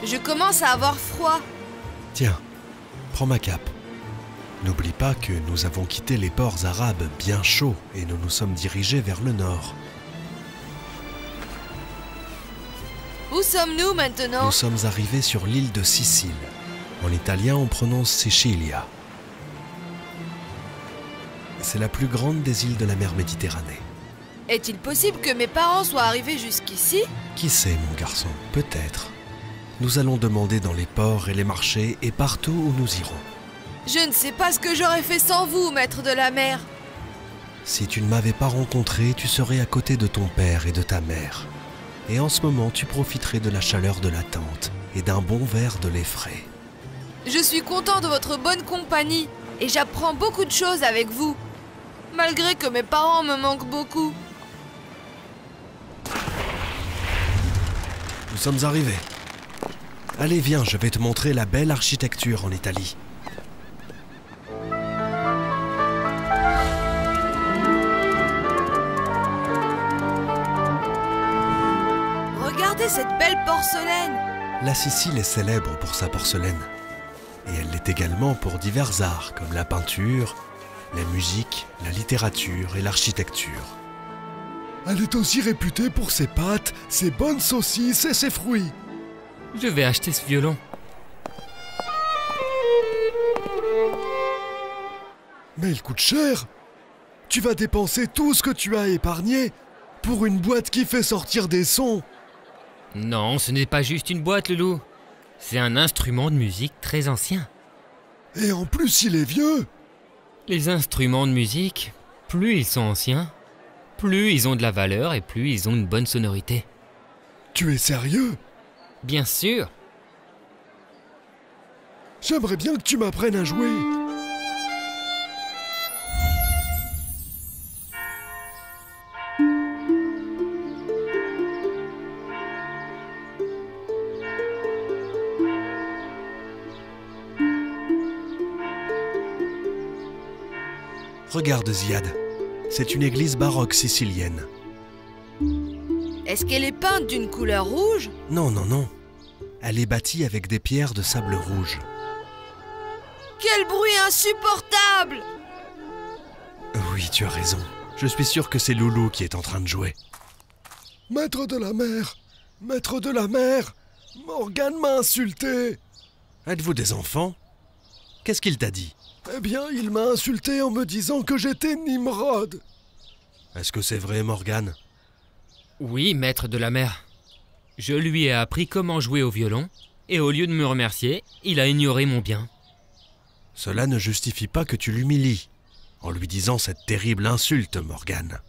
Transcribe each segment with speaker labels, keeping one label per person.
Speaker 1: Je commence à avoir froid.
Speaker 2: Tiens, prends ma cape. N'oublie pas que nous avons quitté les ports arabes bien chauds et nous nous sommes dirigés vers le nord.
Speaker 1: Où sommes-nous maintenant?
Speaker 2: Nous sommes arrivés sur l'île de Sicile. En italien, on prononce Sicilia. C'est la plus grande des îles de la mer Méditerranée.
Speaker 1: Est-il possible que mes parents soient arrivés jusqu'ici?
Speaker 2: Qui sait, mon garçon? Peut-être. Nous allons demander dans les ports et les marchés et partout où nous irons.
Speaker 1: Je ne sais pas ce que j'aurais fait sans vous, maître de la mer.
Speaker 2: Si tu ne m'avais pas rencontré, tu serais à côté de ton père et de ta mère. Et en ce moment, tu profiterais de la chaleur de la tente et d'un bon verre de lait frais.
Speaker 1: Je suis content de votre bonne compagnie et j'apprends beaucoup de choses avec vous, malgré que mes parents me manquent beaucoup.
Speaker 2: Nous sommes arrivés. Allez, viens, je vais te montrer la belle architecture en Italie.
Speaker 1: Regardez cette belle porcelaine.
Speaker 2: La Sicile est célèbre pour sa porcelaine. Et elle l'est également pour divers arts comme la peinture, la musique, la littérature et l'architecture.
Speaker 3: Elle est aussi réputée pour ses pâtes, ses bonnes saucisses et ses fruits.
Speaker 4: Je vais acheter ce violon.
Speaker 3: Mais il coûte cher. Tu vas dépenser tout ce que tu as épargné pour une boîte qui fait sortir des sons.
Speaker 4: Non, ce n'est pas juste une boîte, Loulou. C'est un instrument de musique très ancien.
Speaker 3: Et en plus, il est vieux.
Speaker 4: Les instruments de musique, plus ils sont anciens, plus ils ont de la valeur et plus ils ont une bonne sonorité.
Speaker 3: Tu es sérieux?
Speaker 4: Bien sûr.
Speaker 3: J'aimerais bien que tu m'apprennes à jouer.
Speaker 2: Regarde, Ziad. C'est une église baroque sicilienne.
Speaker 1: Est-ce qu'elle est peinte d'une couleur rouge?
Speaker 2: Non, non, non. Elle est bâtie avec des pierres de sable rouge.
Speaker 1: Quel bruit insupportable!
Speaker 2: Oui, tu as raison. Je suis sûr que c'est Loulou qui est en train de jouer.
Speaker 3: Maître de la mer! Maître de la mer! Morgane m'a insulté!
Speaker 2: Êtes-vous des enfants? Qu'est-ce qu'il t'a dit?
Speaker 3: Eh bien, il m'a insulté en me disant que j'étais Nimrod.
Speaker 2: Est-ce que c'est vrai, Morgane?
Speaker 4: Oui, maître de la mer. Je lui ai appris comment jouer au violon, et au lieu de me remercier, il a ignoré mon bien.
Speaker 2: Cela ne justifie pas que tu l'humilies, en lui disant cette terrible insulte, Morgane.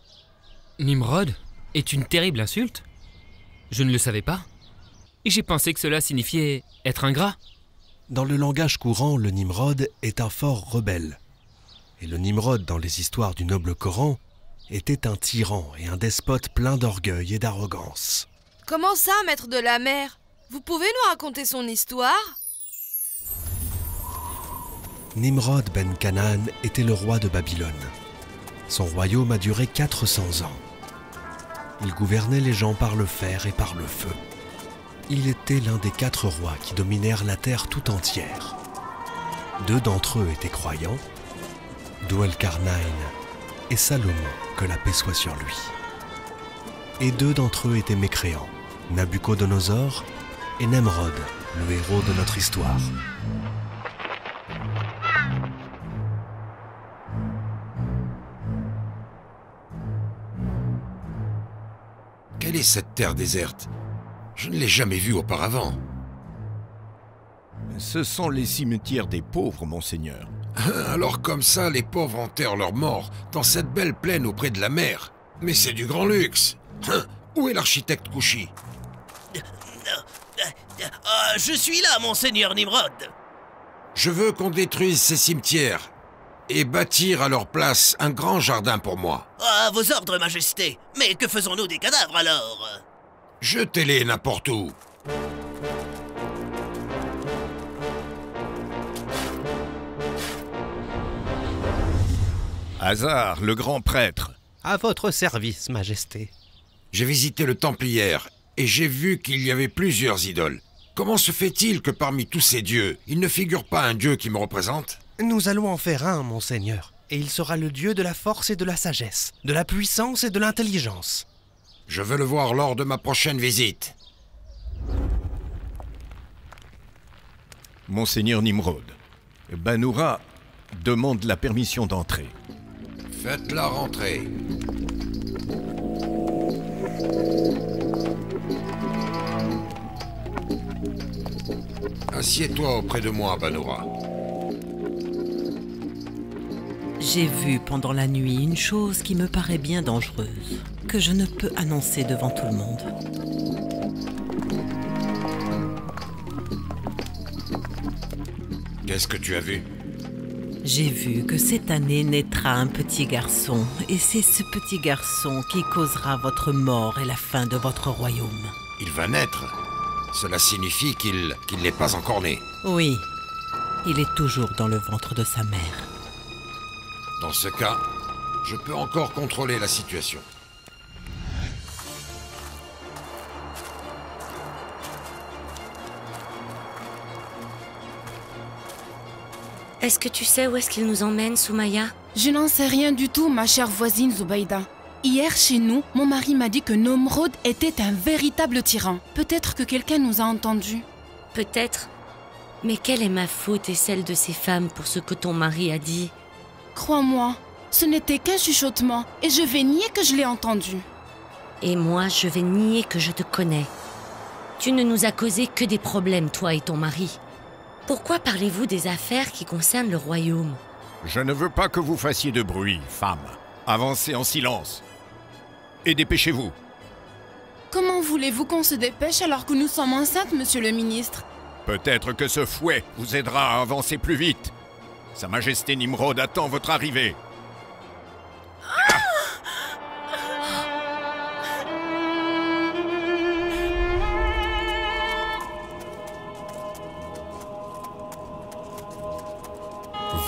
Speaker 4: Nimrod est une terrible insulte? Je ne le savais pas. Et j'ai pensé que cela signifiait être ingrat.
Speaker 2: Dans le langage courant, le Nimrod est un fort rebelle. Et le Nimrod, dans les histoires du noble Coran, était un tyran et un despote plein d'orgueil et d'arrogance.
Speaker 1: Comment ça, maître de la mer? Vous pouvez nous raconter son histoire?
Speaker 2: Nimrod ben Canaan était le roi de Babylone. Son royaume a duré 400 ans. Il gouvernait les gens par le fer et par le feu. Il était l'un des 4 rois qui dominèrent la terre tout entière. 2 d'entre eux étaient croyants, Dwell-Karnaïn et Salomon, que la paix soit sur lui. Et 2 d'entre eux étaient mécréants, Nabuchodonosor et Nemrod, le héros de notre histoire.
Speaker 5: Quelle est cette terre déserte? Je ne l'ai jamais vue auparavant.
Speaker 6: Ce sont les cimetières des pauvres, monseigneur.
Speaker 5: Alors comme ça, les pauvres enterrent leurs morts dans cette belle plaine auprès de la mer. Mais c'est du grand luxe. Où est l'architecte Kouchi?
Speaker 7: Je suis là, monseigneur Nimrod.
Speaker 5: Je veux qu'on détruise ces cimetières et bâtir à leur place un grand jardin pour moi.
Speaker 7: À vos ordres, majesté. Mais que faisons-nous des cadavres, alors?
Speaker 5: Jetez-les n'importe où.
Speaker 6: Hazard, le grand prêtre.
Speaker 8: À votre service, Majesté.
Speaker 5: J'ai visité le temple hier et j'ai vu qu'il y avait plusieurs idoles. Comment se fait-il que parmi tous ces dieux, il ne figure pas un dieu qui me représente?
Speaker 2: Nous allons en faire un, monseigneur, et il sera le dieu de la force et de la sagesse, de la puissance et de l'intelligence.
Speaker 5: Je veux le voir lors de ma prochaine visite.
Speaker 6: Monseigneur Nimrod, Banoura demande la permission d'entrer.
Speaker 5: Faites-la rentrer. Assieds-toi auprès de moi, Banoura.
Speaker 8: J'ai vu pendant la nuit une chose qui me paraît bien dangereuse, que je ne peux annoncer devant tout le monde.
Speaker 5: Qu'est-ce que tu as vu?
Speaker 8: J'ai vu que cette année naîtra un petit garçon, et c'est ce petit garçon qui causera votre mort et la fin de votre royaume.
Speaker 5: Il va naître. Cela signifie qu'il n'est pas encore né.
Speaker 8: Oui, il est toujours dans le ventre de sa mère.
Speaker 5: Dans ce cas, je peux encore contrôler la situation.
Speaker 9: Est-ce que tu sais où est-ce qu'il nous emmène, Soumaya?
Speaker 10: Je n'en sais rien du tout, ma chère voisine Zubaïda. Hier, chez nous, mon mari m'a dit que Nomrod était un véritable tyran. Peut-être que quelqu'un nous a entendus.
Speaker 9: Peut-être. Mais quelle est ma faute et celle de ces femmes pour ce que ton mari a dit?
Speaker 10: Crois-moi, ce n'était qu'un chuchotement, et je vais nier que je l'ai entendu.
Speaker 9: Et moi, je vais nier que je te connais. Tu ne nous as causé que des problèmes, toi et ton mari. Pourquoi parlez-vous des affaires qui concernent le royaume?
Speaker 6: Je ne veux pas que vous fassiez de bruit, femme. Avancez en silence. Et dépêchez-vous.
Speaker 10: Comment voulez-vous qu'on se dépêche alors que nous sommes enceintes, monsieur le ministre?
Speaker 6: Peut-être que ce fouet vous aidera à avancer plus vite. Sa Majesté Nimrod attend votre arrivée.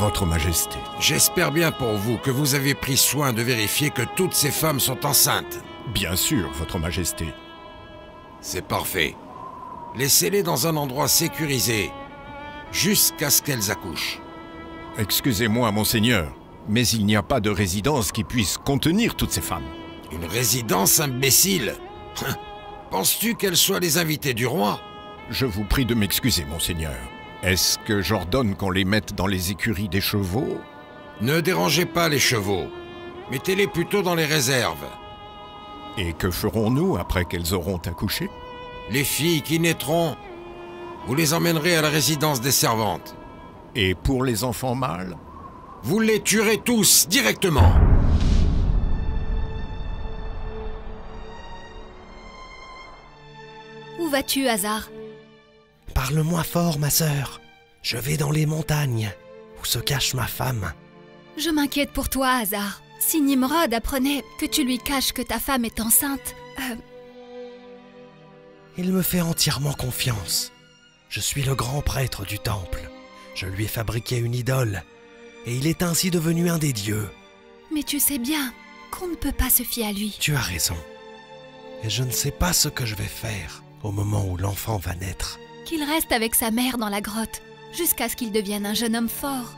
Speaker 6: Votre Majesté.
Speaker 5: J'espère bien pour vous que vous avez pris soin de vérifier que toutes ces femmes sont enceintes.
Speaker 6: Bien sûr, Votre Majesté.
Speaker 5: C'est parfait. Laissez-les dans un endroit sécurisé, jusqu'à ce qu'elles accouchent.
Speaker 6: Excusez-moi, monseigneur, mais il n'y a pas de résidence qui puisse contenir toutes ces femmes.
Speaker 5: Une résidence, imbécile? Penses-tu qu'elles soient les invitées du roi?
Speaker 6: Je vous prie de m'excuser, monseigneur. Est-ce que j'ordonne qu'on les mette dans les écuries des chevaux?
Speaker 5: Ne dérangez pas les chevaux. Mettez-les plutôt dans les réserves.
Speaker 6: Et que ferons-nous après qu'elles auront accouché?
Speaker 5: Les filles qui naîtront, vous les emmènerez à la résidence des servantes.
Speaker 6: Et pour les enfants mâles?
Speaker 5: Vous les tuerez tous, directement.
Speaker 11: Où vas-tu, Hazar?
Speaker 2: Parle-moi fort, ma sœur. Je vais dans les montagnes, où se cache ma femme.
Speaker 11: Je m'inquiète pour toi, Hazar. Si Nimrod apprenait que tu lui caches que ta femme est enceinte...
Speaker 2: Il me fait entièrement confiance. Je suis le grand prêtre du temple. Je lui ai fabriqué une idole, et il est ainsi devenu un des dieux.
Speaker 11: Mais tu sais bien qu'on ne peut pas se fier à lui.
Speaker 2: Tu as raison. Et je ne sais pas ce que je vais faire au moment où l'enfant va naître.
Speaker 11: Qu'il reste avec sa mère dans la grotte, jusqu'à ce qu'il devienne un jeune homme fort.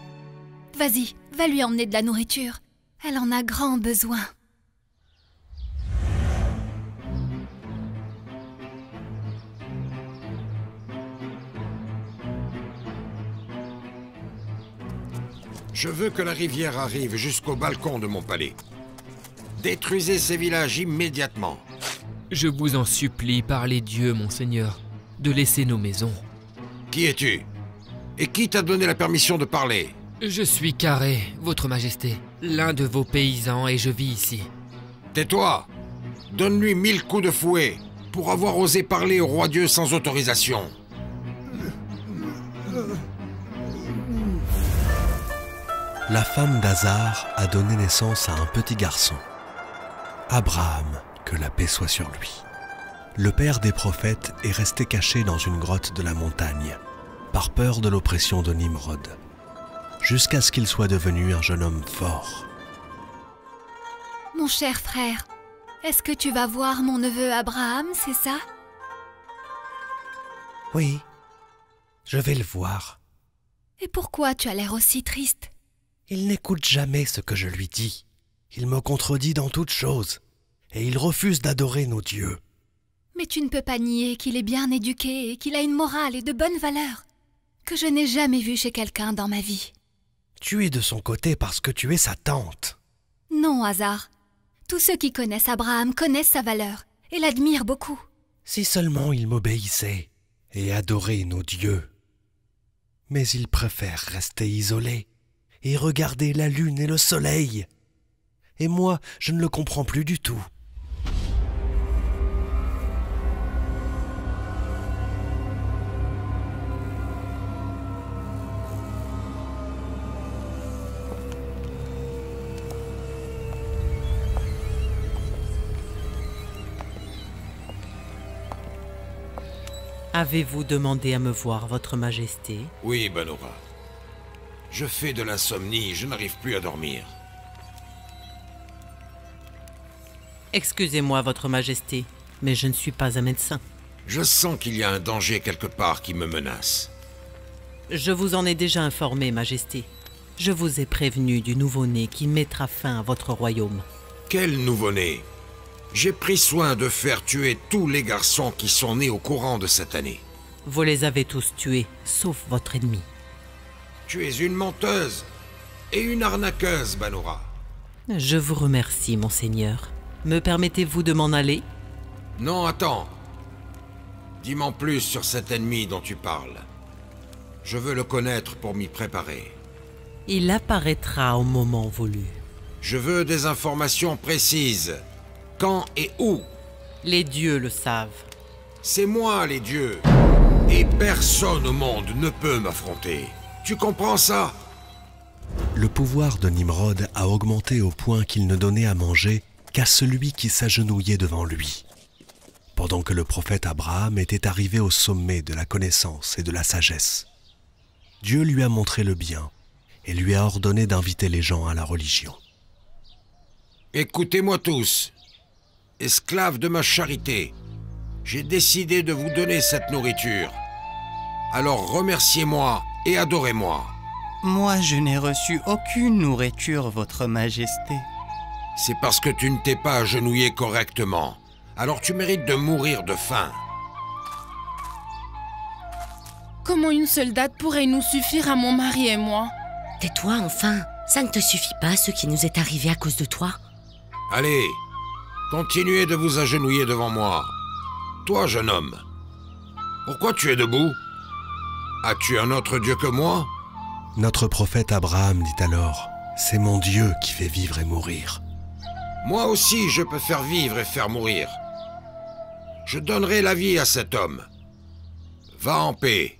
Speaker 11: Vas-y, va lui emmener de la nourriture. Elle en a grand besoin.
Speaker 5: Je veux que la rivière arrive jusqu'au balcon de mon palais. Détruisez ces villages immédiatement.
Speaker 4: Je vous en supplie par les dieux, monseigneur, de laisser nos maisons.
Speaker 5: Qui es-tu? Et qui t'a donné la permission de parler?
Speaker 4: Je suis Carré, votre majesté, l'un de vos paysans, et je vis ici.
Speaker 5: Tais-toi! Donne-lui 1000 coups de fouet pour avoir osé parler au roi Dieu sans autorisation.
Speaker 2: La femme d'Hazar a donné naissance à un petit garçon. Abraham, que la paix soit sur lui. Le père des prophètes est resté caché dans une grotte de la montagne, par peur de l'oppression de Nimrod, jusqu'à ce qu'il soit devenu un jeune homme fort.
Speaker 11: Mon cher frère, est-ce que tu vas voir mon neveu Abraham, c'est ça?
Speaker 2: Oui, je vais le voir.
Speaker 11: Et pourquoi tu as l'air aussi triste?
Speaker 2: Il n'écoute jamais ce que je lui dis. Il me contredit dans toutes choses, et il refuse d'adorer nos dieux.
Speaker 11: Mais tu ne peux pas nier qu'il est bien éduqué et qu'il a une morale et de bonnes valeurs, que je n'ai jamais vu chez quelqu'un dans ma vie.
Speaker 2: Tu es de son côté parce que tu es sa tante.
Speaker 11: Non, hasard. Tous ceux qui connaissent Abraham connaissent sa valeur et l'admirent beaucoup.
Speaker 2: Si seulement il m'obéissait et adorait nos dieux. Mais il préfère rester isolé et regarder la lune et le soleil. Et moi, je ne le comprends plus du tout.
Speaker 8: Avez-vous demandé à me voir, Votre Majesté?
Speaker 5: Oui, Banora. Je fais de l'insomnie, je n'arrive plus à dormir.
Speaker 8: Excusez-moi, Votre Majesté, mais je ne suis pas un médecin.
Speaker 5: Je sens qu'il y a un danger quelque part qui me menace.
Speaker 8: Je vous en ai déjà informé, Majesté. Je vous ai prévenu du nouveau-né qui mettra fin à votre royaume.
Speaker 5: Quel nouveau-né? J'ai pris soin de faire tuer tous les garçons qui sont nés au courant de cette année.
Speaker 8: Vous les avez tous tués, sauf votre ennemi.
Speaker 5: Tu es une menteuse et une arnaqueuse, Banora.
Speaker 8: Je vous remercie, monseigneur. Me permettez-vous de m'en aller?
Speaker 5: Non, attends. Dis-moi plus sur cet ennemi dont tu parles. Je veux le connaître pour m'y préparer.
Speaker 8: Il apparaîtra au moment voulu.
Speaker 5: Je veux des informations précises. Quand et où?
Speaker 8: Les dieux le savent.
Speaker 5: C'est moi, les dieux. Et personne au monde ne peut m'affronter. Tu comprends ça?
Speaker 2: Le pouvoir de Nimrod a augmenté au point qu'il ne donnait à manger qu'à celui qui s'agenouillait devant lui. Pendant que le prophète Abraham était arrivé au sommet de la connaissance et de la sagesse, Dieu lui a montré le bien et lui a ordonné d'inviter les gens à la religion.
Speaker 5: Écoutez-moi tous. Esclaves de ma charité, j'ai décidé de vous donner cette nourriture. Alors remerciez-moi et adorez-moi.
Speaker 12: Moi, je n'ai reçu aucune nourriture, Votre Majesté.
Speaker 5: C'est parce que tu ne t'es pas agenouillé correctement. Alors tu mérites de mourir de faim.
Speaker 10: Comment une seule date pourrait nous suffire à mon mari et moi?
Speaker 9: Tais-toi enfin, ça ne te suffit pas ce qui nous est arrivé à cause de toi?
Speaker 5: Allez, continuez de vous agenouiller devant moi. Toi, jeune homme, pourquoi tu es debout? As-tu un autre Dieu que moi?
Speaker 2: Notre prophète Abraham dit alors, « C'est mon Dieu qui fait vivre et mourir. »
Speaker 5: Moi aussi, je peux faire vivre et faire mourir. Je donnerai la vie à cet homme. Va en paix.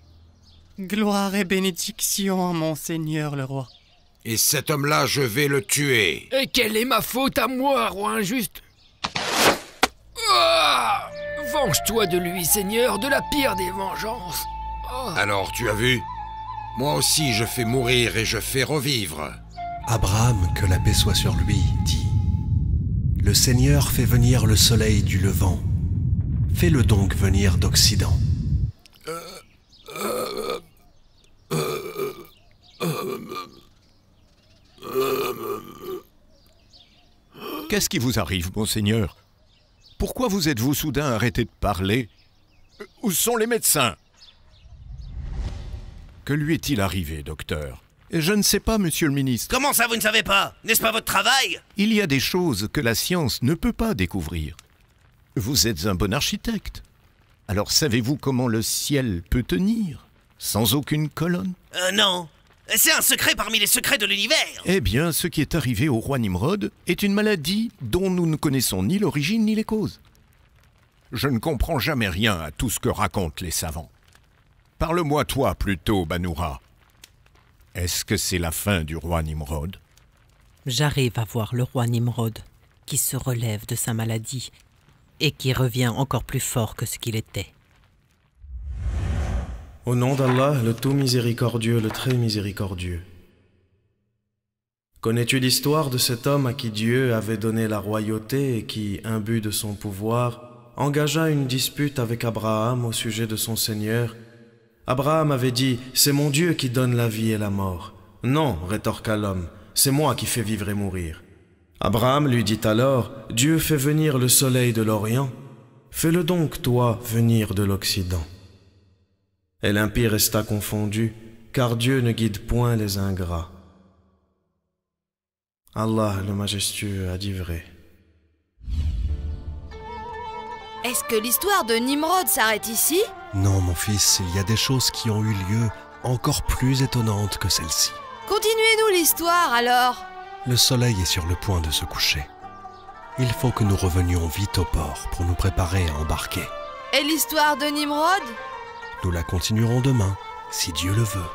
Speaker 12: Gloire et bénédiction à mon Seigneur le roi.
Speaker 5: Et cet homme-là, je vais le tuer.
Speaker 4: Et quelle est ma faute à moi, roi injuste? Ah! Venge-toi de lui, Seigneur, de la pire des vengeances. Oh.
Speaker 5: Alors, tu as vu? Moi aussi, je fais mourir et je fais revivre.
Speaker 2: Abraham, que la paix soit sur lui, dit, « Le Seigneur fait venir le soleil du levant. Fais-le donc venir d'Occident. »
Speaker 6: Qu'est-ce qui vous arrive, monseigneur? Pourquoi vous êtes-vous soudain arrêté de parler? Où sont les médecins? Que lui est-il arrivé, docteur? Je ne sais pas, monsieur le ministre.
Speaker 7: Comment ça, vous ne savez pas? N'est-ce pas votre travail?
Speaker 6: Il y a des choses que la science ne peut pas découvrir. Vous êtes un bon architecte. Alors savez-vous comment le ciel peut tenir, sans aucune colonne?
Speaker 7: Non. C'est un secret parmi les secrets de l'univers.
Speaker 6: Eh bien, ce qui est arrivé au roi Nimrod est une maladie dont nous ne connaissons ni l'origine ni les causes. Je ne comprends jamais rien à tout ce que racontent les savants. Parle-moi toi plutôt, Banora. Est-ce que c'est la fin du roi Nimrod?
Speaker 8: J'arrive à voir le roi Nimrod, qui se relève de sa maladie et qui revient encore plus fort que ce qu'il était.
Speaker 13: Au nom d'Allah, le tout miséricordieux, le très miséricordieux. Connais-tu l'histoire de cet homme à qui Dieu avait donné la royauté et qui, imbu de son pouvoir, engagea une dispute avec Abraham au sujet de son Seigneur Abraham avait dit « C'est mon Dieu qui donne la vie et la mort. » « Non, rétorqua l'homme, c'est moi qui fais vivre et mourir. » Abraham lui dit alors « Dieu fait venir le soleil de l'Orient. Fais-le donc, toi, venir de l'Occident. » Et l'impie resta confondu, car Dieu ne guide point les ingrats. Allah le majestueux a dit vrai.
Speaker 1: Est-ce que l'histoire de Nimrod s'arrête ici?
Speaker 2: Non, mon fils, il y a des choses qui ont eu lieu encore plus étonnantes que celle-ci.
Speaker 1: Continuez-nous l'histoire alors.
Speaker 2: Le soleil est sur le point de se coucher. Il faut que nous revenions vite au port pour nous préparer à embarquer.
Speaker 1: Et l'histoire de Nimrod?
Speaker 2: Nous la continuerons demain, si Dieu le veut.